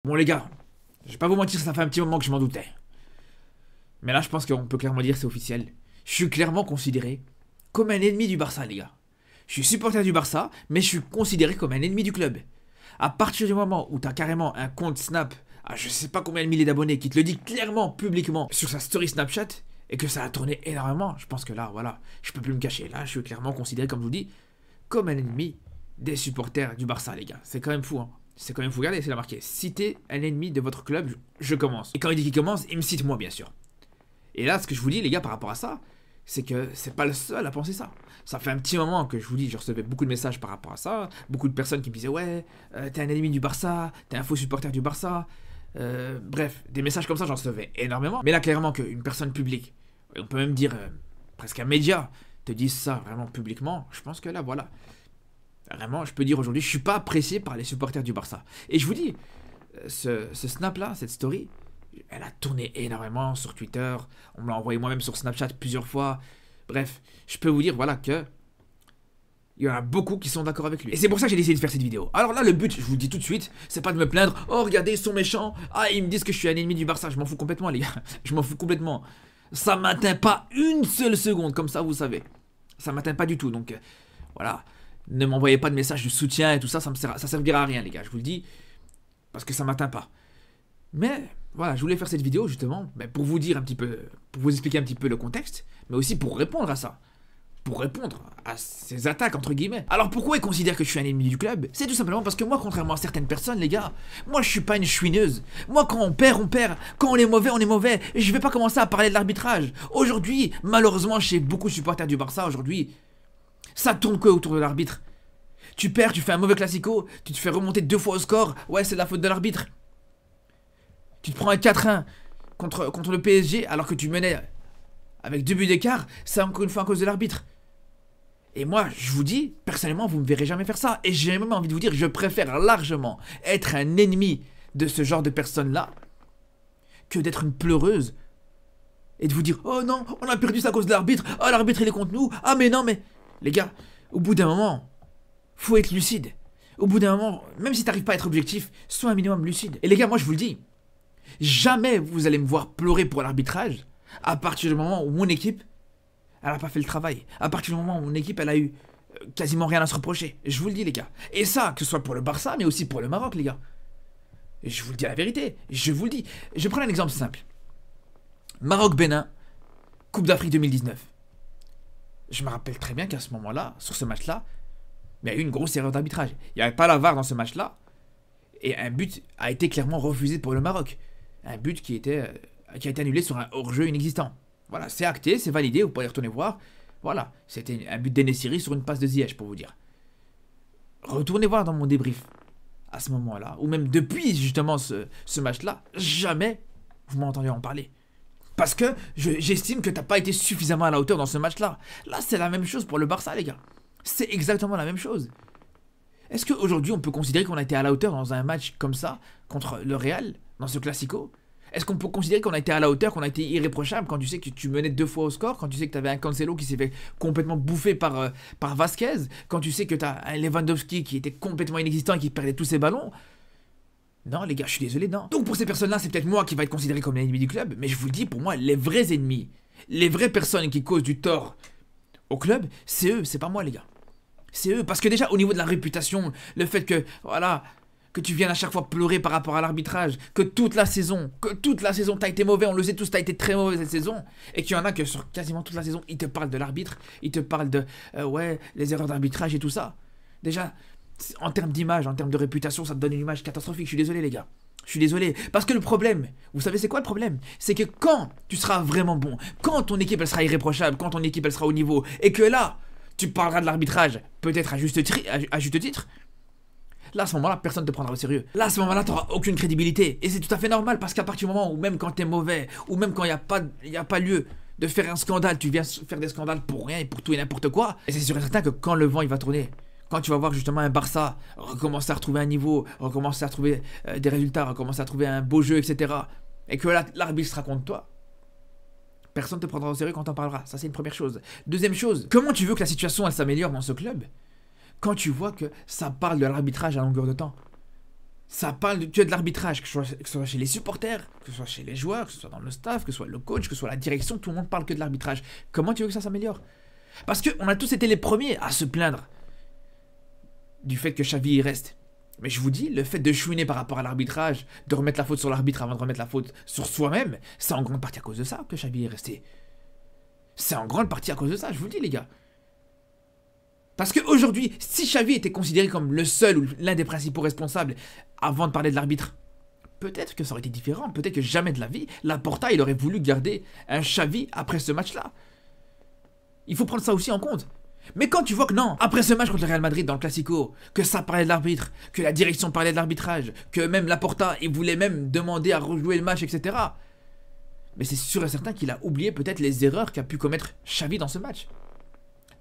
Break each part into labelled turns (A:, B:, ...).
A: Bon les gars, je vais pas vous mentir, ça fait un petit moment que je m'en doutais. Mais là je pense qu'on peut clairement dire c'est officiel. Je suis clairement considéré comme un ennemi du Barça les gars. Je suis supporter du Barça, mais je suis considéré comme un ennemi du club. À partir du moment où t'as carrément un compte Snap à je sais pas combien de milliers d'abonnés qui te le dit clairement, publiquement, sur sa story Snapchat, et que ça a tourné énormément, je pense que là, voilà, je peux plus me cacher. Là, je suis clairement considéré, comme je vous dis, comme un ennemi des supporters du Barça les gars. C'est quand même fou hein. C'est quand même fou, regardez, c'est la marqué. Citez un ennemi de votre club, je commence. Et quand il dit qu'il commence, il me cite moi, bien sûr. Et là, ce que je vous dis, les gars, par rapport à ça, c'est que c'est pas le seul à penser ça. Ça fait un petit moment que je vous dis, je recevais beaucoup de messages par rapport à ça. Beaucoup de personnes qui me disaient, ouais, t'es un ennemi du Barça, t'es un faux supporter du Barça. Bref, des messages comme ça, j'en recevais énormément. Mais là, clairement, qu'une personne publique, on peut même dire presque un média, te dise ça vraiment publiquement, je pense que là, voilà. Vraiment, je peux dire aujourd'hui, je suis pas apprécié par les supporters du Barça. Et je vous dis, ce snap-là, cette story, elle a tourné énormément sur Twitter. On me l'a envoyé moi-même sur Snapchat plusieurs fois. Bref, je peux vous dire, voilà, que il y en a beaucoup qui sont d'accord avec lui. Et c'est pour ça que j'ai décidé de faire cette vidéo. Alors là, le but, je vous le dis tout de suite, c'est pas de me plaindre. Oh, regardez, ils sont méchants. Ah, ils me disent que je suis un ennemi du Barça. Je m'en fous complètement, les gars. Je m'en fous complètement. Ça m'atteint pas une seule seconde, comme ça, vous savez. Ça m'atteint pas du tout, donc voilà. Ne m'envoyez pas de messages de soutien et tout ça, ça servira à rien les gars, je vous le dis, parce que ça m'atteint pas. Mais voilà, je voulais faire cette vidéo justement pour vous dire un petit peu, pour vous expliquer un petit peu le contexte, mais aussi pour répondre à ça, pour répondre à ces attaques entre guillemets. Alors pourquoi ils considèrent que je suis un ennemi du club? C'est tout simplement parce que moi, contrairement à certaines personnes les gars, moi je suis pas une chouineuse. Moi quand on perd, on perd. Quand on est mauvais, on est mauvais. Et je vais pas commencer à parler de l'arbitrage. Aujourd'hui, malheureusement chez beaucoup de supporters du Barça aujourd'hui, ça tourne quoi autour de l'arbitre? Tu perds, tu fais un mauvais classico, tu te fais remonter 2 fois au score, ouais c'est de la faute de l'arbitre. Tu te prends un 4-1 contre le PSG alors que tu menais avec 2 buts d'écart, c'est encore une fois à cause de l'arbitre. Et moi, je vous dis, personnellement, vous me verrez jamais faire ça. Et j'ai même envie de vous dire, je préfère largement être un ennemi de ce genre de personnes-là que d'être une pleureuse et de vous dire, oh non, on a perdu ça à cause de l'arbitre, ah l'arbitre il est contre nous, ah mais non mais... Les gars, au bout d'un moment, faut être lucide. Au bout d'un moment, même si t'arrives pas à être objectif, sois un minimum lucide. Et les gars, moi je vous le dis, jamais vous allez me voir pleurer pour l'arbitrage à partir du moment où mon équipe, elle a pas fait le travail. À partir du moment où mon équipe, elle a eu quasiment rien à se reprocher. Je vous le dis les gars. Et ça, que ce soit pour le Barça, mais aussi pour le Maroc les gars. Et je vous le dis la vérité, je vous le dis. Je prends un exemple simple. Maroc-Bénin, Coupe d'Afrique 2019. Je me rappelle très bien qu'à ce moment-là, sur ce match-là, il y a eu une grosse erreur d'arbitrage. Il n'y avait pas la VAR dans ce match-là. Et un but a été clairement refusé pour le Maroc. Un but qui a été annulé sur un hors-jeu inexistant. Voilà, c'est acté, c'est validé, vous pouvez retourner voir. Voilà, c'était un but d'Enesiri sur une passe de Ziyech, pour vous dire. Retournez voir dans mon débrief, à ce moment-là, ou même depuis justement ce match-là, jamais vous m'entendez en parler. Parce que j'estime que t'as pas été suffisamment à la hauteur dans ce match-là. Là, c'est la même chose pour le Barça, les gars. C'est exactement la même chose. Est-ce qu'aujourd'hui, on peut considérer qu'on a été à la hauteur dans un match comme ça, contre le Real, dans ce Classico? Est-ce qu'on peut considérer qu'on a été à la hauteur, qu'on a été irréprochable quand tu sais que tu menais 2 fois au score, quand tu sais que tu avais un Cancelo qui s'est fait complètement bouffer par Vasquez, quand tu sais que tu as un Lewandowski qui était complètement inexistant et qui perdait tous ses ballons? Non les gars, je suis désolé, non. Donc pour ces personnes-là, c'est peut-être moi qui va être considéré comme l'ennemi du club, mais je vous le dis, pour moi, les vrais ennemis, les vraies personnes qui causent du tort au club, c'est eux, c'est pas moi les gars. C'est eux, parce que déjà au niveau de la réputation, le fait que, voilà, que tu viennes à chaque fois pleurer par rapport à l'arbitrage, que toute la saison t'as été mauvais, on le sait tous, t'as été très mauvais cette saison, et qu'il y en a que sur quasiment toute la saison, ils te parlent de l'arbitre, ils te parlent de, ouais, les erreurs d'arbitrage et tout ça. Déjà, en termes d'image, en termes de réputation, ça te donne une image catastrophique, je suis désolé les gars. Je suis désolé, parce que le problème, vous savez c'est quoi le problème? C'est que quand tu seras vraiment bon, quand ton équipe elle sera irréprochable, quand ton équipe elle sera au niveau, et que là, tu parleras de l'arbitrage, peut-être à juste titre, là à ce moment-là, personne ne te prendra au sérieux. Là à ce moment-là, tu n'auras aucune crédibilité, et c'est tout à fait normal, parce qu'à partir du moment où même quand tu es mauvais, ou même quand il n'y a pas lieu de faire un scandale, tu viens faire des scandales pour rien et pour tout et n'importe quoi, et c'est sûr et certain que quand le vent il va tourner, quand tu vas voir justement un Barça recommencer à retrouver un niveau, recommencer à retrouver des résultats, recommencer à trouver un beau jeu, etc. Et que là, l'arbitre sera contre toi, personne ne te prendra au sérieux quand t'en parlera. Ça, c'est une première chose. Deuxième chose, comment tu veux que la situation elle s'améliore dans ce club quand tu vois que ça parle de l'arbitrage à longueur de temps? Ça parle que de l'arbitrage, que ce soit chez les supporters, que ce soit chez les joueurs, que ce soit dans le staff, que ce soit le coach, que ce soit la direction, tout le monde parle que de l'arbitrage. Comment tu veux que ça s'améliore? Parce qu'on a tous été les premiers à se plaindre du fait que Xavi y reste. Mais je vous dis, le fait de chouiner par rapport à l'arbitrage, de remettre la faute sur l'arbitre avant de remettre la faute sur soi-même, c'est en grande partie à cause de ça que Xavi est resté. C'est en grande partie à cause de ça, je vous le dis les gars. Parce qu'aujourd'hui, si Xavi était considéré comme le seul ou l'un des principaux responsables avant de parler de l'arbitre, peut-être que ça aurait été différent, peut-être que jamais de la vie, Laporta il aurait voulu garder un Xavi après ce match-là. Il faut prendre ça aussi en compte. Mais quand tu vois que non, après ce match contre le Real Madrid dans le Classico, que ça parlait de l'arbitre, que la direction parlait de l'arbitrage, que même Laporta, il voulait même demander à rejouer le match, etc. Mais c'est sûr et certain qu'il a oublié peut-être les erreurs qu'a pu commettre Xavi dans ce match.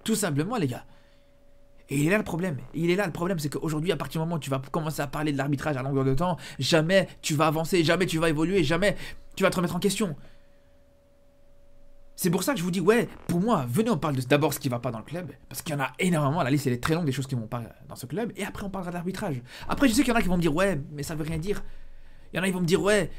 A: Tout simplement les gars. Et il est là le problème. Il est là le problème, c'est qu'aujourd'hui, à partir du moment où tu vas commencer à parler de l'arbitrage à longueur de temps, jamais tu vas avancer, jamais tu vas évoluer, jamais tu vas te remettre en question. C'est pour ça que je vous dis, ouais, pour moi, venez, on parle d'abord ce qui va pas dans le club, parce qu'il y en a énormément, la liste elle est très longue des choses qui vont pas dans ce club, et après on parlera de l'arbitrage. Après, je sais qu'il y en a qui vont me dire, ouais, mais ça veut rien dire. Il y en a qui vont me dire, ouais,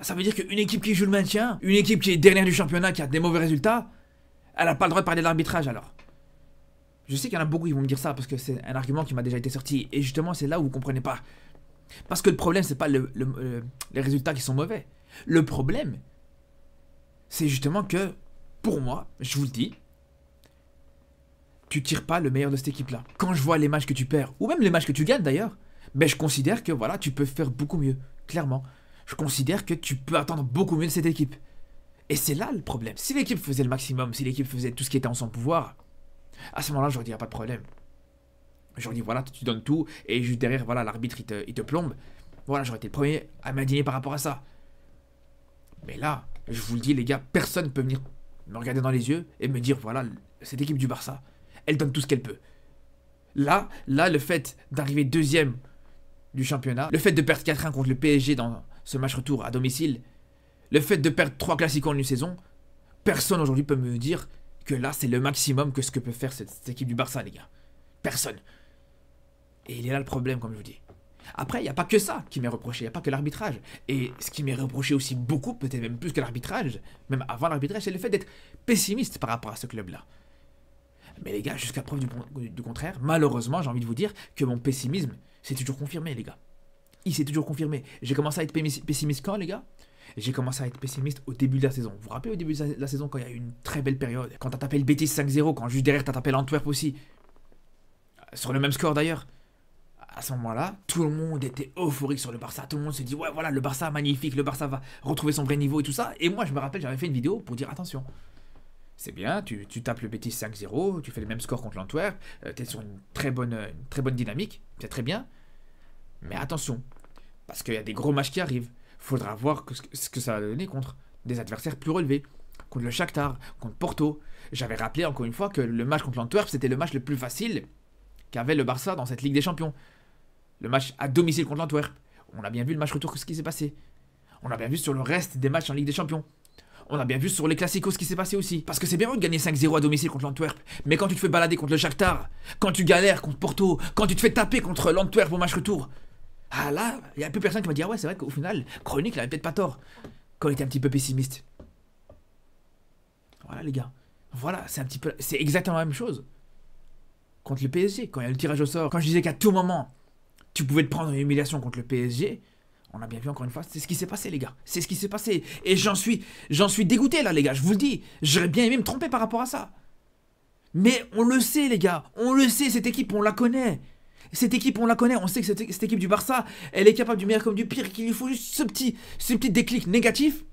A: ça veut dire qu'une équipe qui joue le maintien, une équipe qui est dernière du championnat, qui a des mauvais résultats, elle a pas le droit de parler de l'arbitrage alors. Je sais qu'il y en a beaucoup qui vont me dire ça, parce que c'est un argument qui m'a déjà été sorti, et justement, c'est là où vous comprenez pas. Parce que le problème, c'est pas les résultats qui sont mauvais. Le problème, c'est justement que, pour moi, je vous le dis, tu tires pas le meilleur de cette équipe-là. Quand je vois les matchs que tu perds, ou même les matchs que tu gagnes d'ailleurs, ben je considère que voilà, tu peux faire beaucoup mieux, clairement. Je considère que tu peux attendre beaucoup mieux de cette équipe. Et c'est là le problème. Si l'équipe faisait le maximum, si l'équipe faisait tout ce qui était en son pouvoir, à ce moment-là, j'aurais dit, y a pas de problème. J'aurais dit, voilà, tu donnes tout, et juste derrière, voilà, l'arbitre, il te plombe. Voilà, j'aurais été le premier à m'indigner par rapport à ça. Mais là, je vous le dis, les gars, personne ne peut venir me regarder dans les yeux et me dire, voilà, cette équipe du Barça, elle donne tout ce qu'elle peut. Là, le fait d'arriver deuxième du championnat, le fait de perdre 4-1 contre le PSG dans ce match retour à domicile, le fait de perdre 3 classicos en une saison, personne aujourd'hui peut me dire que là, c'est le maximum que ce que peut faire cette équipe du Barça, les gars. Personne. Et il est là le problème, comme je vous dis. Après, il n'y a pas que ça qui m'est reproché, il n'y a pas que l'arbitrage. Et ce qui m'est reproché aussi beaucoup, peut-être même plus que l'arbitrage, même avant l'arbitrage, c'est le fait d'être pessimiste par rapport à ce club-là. Mais les gars, jusqu'à preuve du contraire, malheureusement, j'ai envie de vous dire que mon pessimisme s'est toujours confirmé, les gars. Il s'est toujours confirmé. J'ai commencé à être pessimiste quand, les gars? J'ai commencé à être pessimiste au début de la saison. Vous vous rappelez au début de la saison, quand il y a eu une très belle période, quand t'as tapé le Betis 5-0, quand juste derrière t'as tapé l'Antwerp aussi, sur le même score d'ailleurs. À ce moment-là, tout le monde était euphorique sur le Barça. Tout le monde se dit, ouais, voilà, le Barça magnifique, le Barça va retrouver son vrai niveau et tout ça. Et moi, je me rappelle, j'avais fait une vidéo pour dire, attention, c'est bien, tu tapes le Betis 5-0, tu fais le même score contre l'Antwerp, t'es sur une très bonne dynamique, c'est très bien. Mais attention, parce qu'il y a des gros matchs qui arrivent. Faudra voir ce que ça va donner contre des adversaires plus relevés. Contre le Shakhtar, contre Porto. J'avais rappelé encore une fois que le match contre l'Antwerp, c'était le match le plus facile qu'avait le Barça dans cette Ligue des Champions. Le match à domicile contre l'Antwerp. On a bien vu le match retour, ce qui s'est passé. On a bien vu sur le reste des matchs en Ligue des Champions. On a bien vu sur les Classicos ce qui s'est passé aussi. Parce que c'est bien de gagner 5-0 à domicile contre l'Antwerp. Mais quand tu te fais balader contre le Shakhtar, quand tu galères contre Porto, quand tu te fais taper contre l'Antwerp au match retour, ah là, il n'y a plus personne qui va dire, ouais, c'est vrai qu'au final, Chronique, il avait peut-être pas tort quand il était un petit peu pessimiste. Voilà, les gars. Voilà, c'est exactement la même chose. Contre le PSG, quand il y a le tirage au sort, quand je disais qu'à tout moment, tu pouvais te prendre une humiliation contre le PSG, on a bien vu encore une fois, c'est ce qui s'est passé, les gars. C'est ce qui s'est passé. Et j'en suis dégoûté, là, les gars, je vous le dis. J'aurais bien aimé me tromper par rapport à ça. Mais on le sait, les gars. On le sait, cette équipe, on la connaît. Cette équipe, on la connaît, on sait que cette équipe du Barça, elle est capable du meilleur comme du pire, qu'il lui faut juste ce petit déclic négatif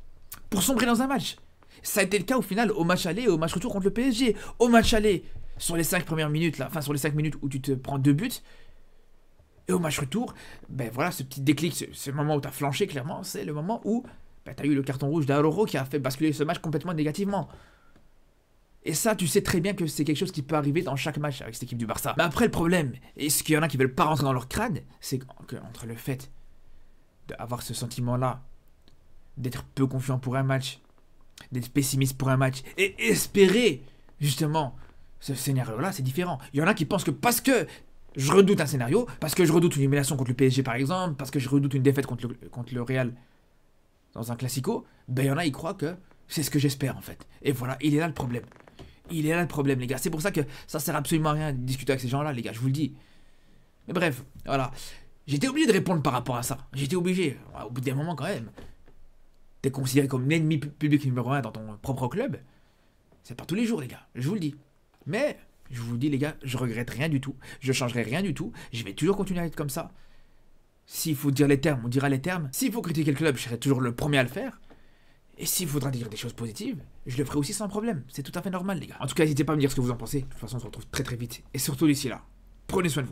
A: pour sombrer dans un match. Ça a été le cas au final au match aller et au match retour contre le PSG. Au match aller, sur les 5 premières minutes, là, enfin sur les 5 minutes où tu te prends 2 buts, et au match retour, ben voilà, ce petit déclic, ce moment où tu as flanché clairement, c'est le moment où ben, tu as eu le carton rouge d'Araujo qui a fait basculer ce match complètement négativement. Et ça, tu sais très bien que c'est quelque chose qui peut arriver dans chaque match avec cette équipe du Barça. Mais après, le problème, et ce qu'il y en a qui veulent pas rentrer dans leur crâne, c'est qu'entre le fait d'avoir ce sentiment-là, d'être peu confiant pour un match, d'être pessimiste pour un match, et espérer, justement, ce scénario-là, c'est différent. Il y en a qui pensent que parce que Je redoute un scénario, parce que je redoute une élimination contre le PSG par exemple, parce que je redoute une défaite contre le Real dans un classico, ben il y en a, ils croient que c'est ce que j'espère en fait. Et voilà, il est là le problème. Il est là le problème, les gars. C'est pour ça que ça sert absolument à rien de discuter avec ces gens-là, les gars, je vous le dis. Mais bref, voilà. J'étais obligé de répondre par rapport à ça. J'étais obligé. Au bout d'un moment, quand même. T'es considéré comme l'ennemi public numéro 1 dans ton propre club. C'est pas tous les jours, les gars. Je vous le dis. Mais, je vous le dis, les gars, je regrette rien du tout. Je changerai rien du tout. Je vais toujours continuer à être comme ça. S'il faut dire les termes, on dira les termes. S'il faut critiquer le club, je serai toujours le premier à le faire. Et s'il faudra dire des choses positives, je le ferai aussi sans problème. C'est tout à fait normal, les gars. En tout cas, n'hésitez pas à me dire ce que vous en pensez. De toute façon, on se retrouve très très vite. Et surtout d'ici là, prenez soin de vous.